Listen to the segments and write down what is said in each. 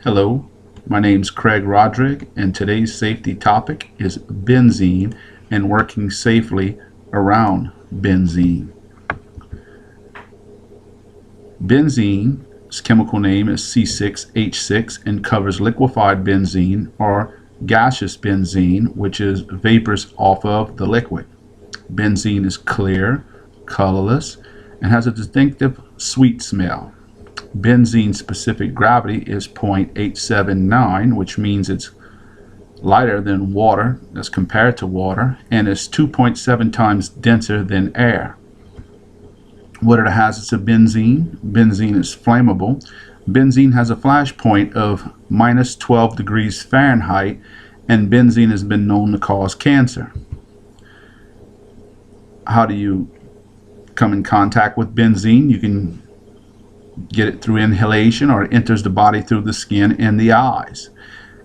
Hello, my name's Craig Rodrigue, and today's safety topic is benzene and working safely around benzene. Benzene's chemical name is C6H6 and covers liquefied benzene or gaseous benzene, which is vapors off of the liquid. Benzene is clear, colorless, and has a distinctive sweet smell. Benzene's specific gravity is 0.879, which means it's lighter than water as compared to water, and is 2.7 times denser than air. What are the hazards of benzene? Benzene is flammable. Benzene has a flash point of minus 12 degrees Fahrenheit, and benzene has been known to cause cancer. How do you come in contact with benzene? You can get it through inhalation, or it enters the body through the skin and the eyes.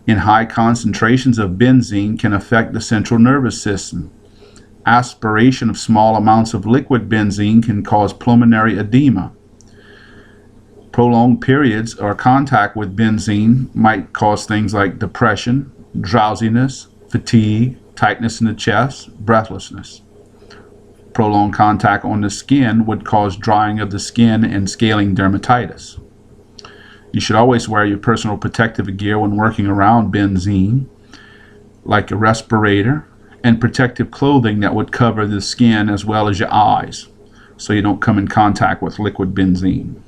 In high concentrations of benzene can affect the central nervous system. Aspiration of small amounts of liquid benzene can cause pulmonary edema. Prolonged periods or contact with benzene might cause things like depression, drowsiness, fatigue, tightness in the chest, breathlessness. Prolonged contact on the skin would cause drying of the skin and scaling dermatitis. You should always wear your personal protective gear when working around benzene, like a respirator and protective clothing that would cover the skin as well as your eyes, so you don't come in contact with liquid benzene.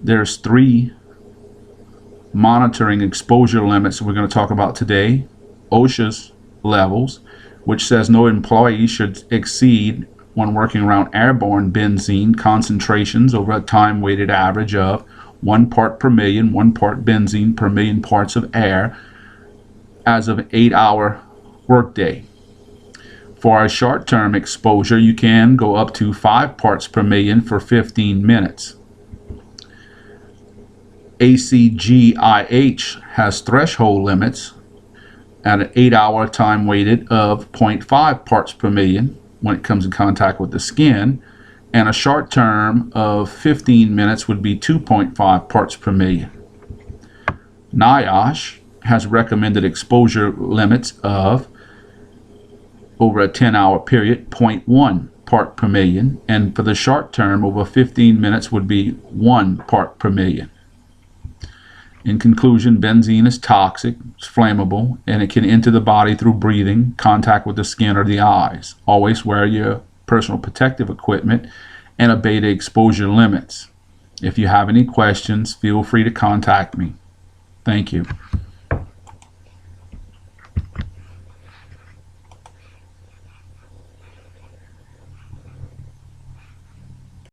There's 3 monitoring exposure limits we're going to talk about today. OSHA's levels, which says no employee should exceed, when working around airborne benzene, concentrations over a time-weighted average of 1 part per million, 1 part benzene per million parts of air as of an 8-hour workday. For a short-term exposure, you can go up to 5 parts per million for 15 minutes. ACGIH has threshold limits at an 8-hour time weighted of 0.5 parts per million when it comes in contact with the skin, and a short term of 15 minutes would be 2.5 parts per million. NIOSH has recommended exposure limits of, over a 10-hour period, 0.1 part per million, and for the short term, over 15 minutes would be 1 part per million. In conclusion, benzene is toxic, it's flammable, and it can enter the body through breathing, contact with the skin, or the eyes. Always wear your personal protective equipment and obey the exposure limits. If you have any questions, feel free to contact me. Thank you.